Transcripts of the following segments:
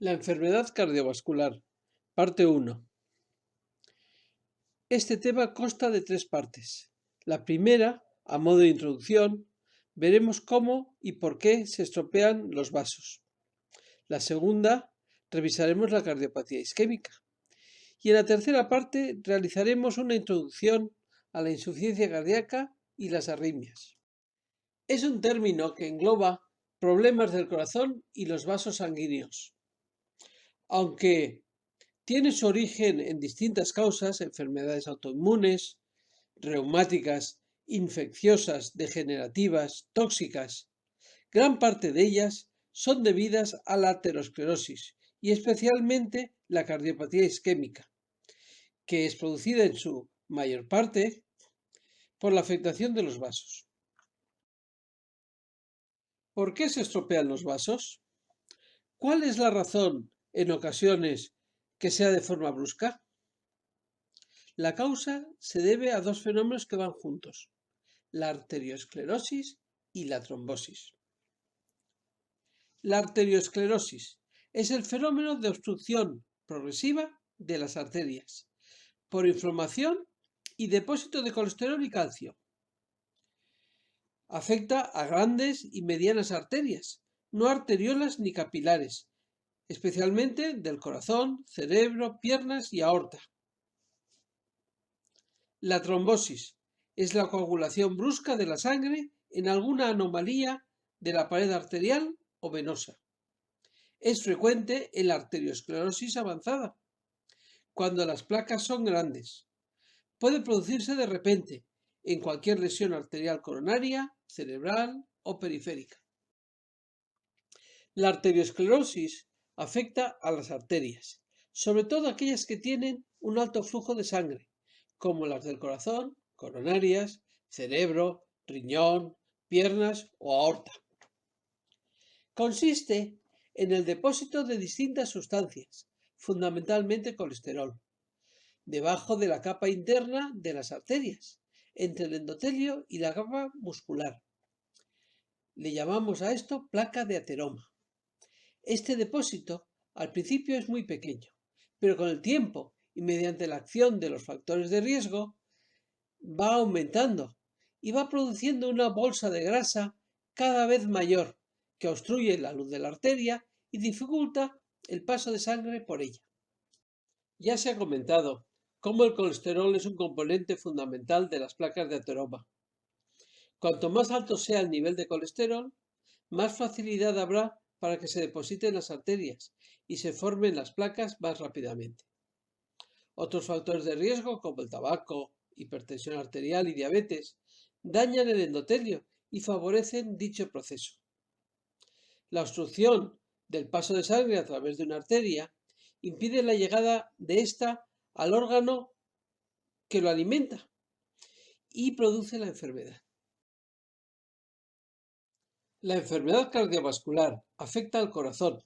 La enfermedad cardiovascular, parte 1. Este tema consta de 3 partes. La primera, a modo de introducción, veremos cómo y por qué se estropean los vasos. La segunda, revisaremos la cardiopatía isquémica. Y en la tercera parte realizaremos una introducción a la insuficiencia cardíaca y las arritmias. Es un término que engloba problemas del corazón y los vasos sanguíneos. Aunque tiene su origen en distintas causas, enfermedades autoinmunes, reumáticas, infecciosas, degenerativas, tóxicas. Gran parte de ellas son debidas a la aterosclerosis y especialmente la cardiopatía isquémica, que es producida en su mayor parte por la afectación de los vasos. ¿Por qué se estropean los vasos? ¿Cuál es la razón, en ocasiones, que sea de forma brusca? La causa se debe a dos fenómenos que van juntos, la arteriosclerosis y la trombosis. La arteriosclerosis es el fenómeno de obstrucción progresiva de las arterias por inflamación y depósito de colesterol y calcio. Afecta a grandes y medianas arterias, no arteriolas ni capilares, especialmente del corazón, cerebro, piernas y aorta. La trombosis es la coagulación brusca de la sangre en alguna anomalía de la pared arterial o venosa. Es frecuente en la arteriosclerosis avanzada, cuando las placas son grandes. Puede producirse de repente en cualquier lesión arterial coronaria, cerebral o periférica. La arteriosclerosis afecta a las arterias, sobre todo aquellas que tienen un alto flujo de sangre, como las del corazón, coronarias, cerebro, riñón, piernas o aorta. Consiste en el depósito de distintas sustancias, fundamentalmente colesterol, debajo de la capa interna de las arterias, entre el endotelio y la capa muscular. Le llamamos a esto placa de ateroma. Este depósito al principio es muy pequeño, pero con el tiempo y mediante la acción de los factores de riesgo va aumentando y va produciendo una bolsa de grasa cada vez mayor que obstruye la luz de la arteria y dificulta el paso de sangre por ella. Ya se ha comentado cómo el colesterol es un componente fundamental de las placas de ateroma. Cuanto más alto sea el nivel de colesterol, más facilidad habrá para que se deposite en las arterias y se formen las placas más rápidamente. Otros factores de riesgo, como el tabaco, hipertensión arterial y diabetes, dañan el endotelio y favorecen dicho proceso. La obstrucción del paso de sangre a través de una arteria impide la llegada de ésta al órgano que lo alimenta y produce la enfermedad. La enfermedad cardiovascular afecta al corazón,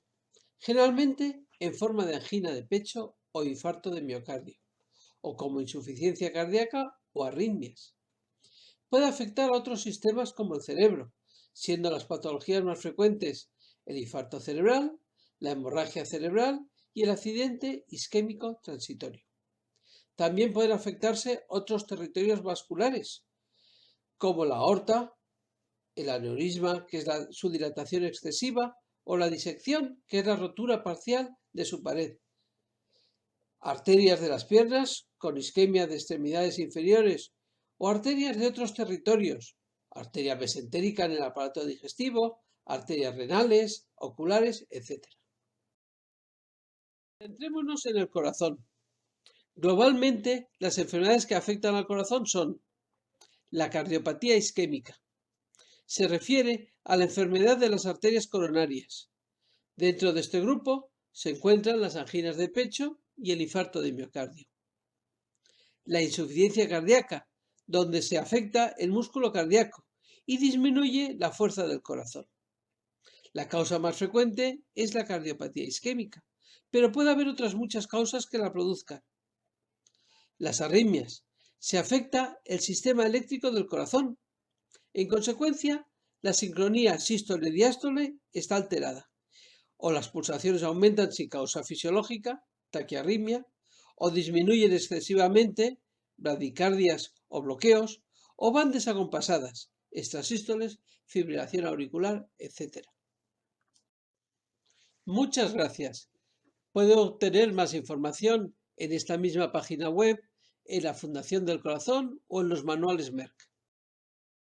generalmente en forma de angina de pecho o infarto de miocardio, o como insuficiencia cardíaca o arritmias. Puede afectar a otros sistemas como el cerebro, siendo las patologías más frecuentes el infarto cerebral, la hemorragia cerebral y el accidente isquémico transitorio. También pueden afectarse otros territorios vasculares, como la aorta, el aneurisma, que es su dilatación excesiva, o la disección, que es la rotura parcial de su pared. Arterias de las piernas, con isquemia de extremidades inferiores, o arterias de otros territorios, arteria mesentérica en el aparato digestivo, arterias renales, oculares, etc. Centrémonos en el corazón. Globalmente, las enfermedades que afectan al corazón son la cardiopatía isquémica. Se refiere a la enfermedad de las arterias coronarias. Dentro de este grupo se encuentran las anginas de pecho y el infarto de miocardio. La insuficiencia cardíaca, donde se afecta el músculo cardíaco y disminuye la fuerza del corazón. La causa más frecuente es la cardiopatía isquémica, pero puede haber otras muchas causas que la produzcan. Las arritmias. Se afecta el sistema eléctrico del corazón. En consecuencia, la sincronía sístole-diástole está alterada, o las pulsaciones aumentan sin causa fisiológica, taquiarritmia, o disminuyen excesivamente, bradicardias o bloqueos, o van desacompasadas, extrasístoles, fibrilación auricular, etc. Muchas gracias. Puede obtener más información en esta misma página web, en la Fundación del Corazón o en los manuales Merck.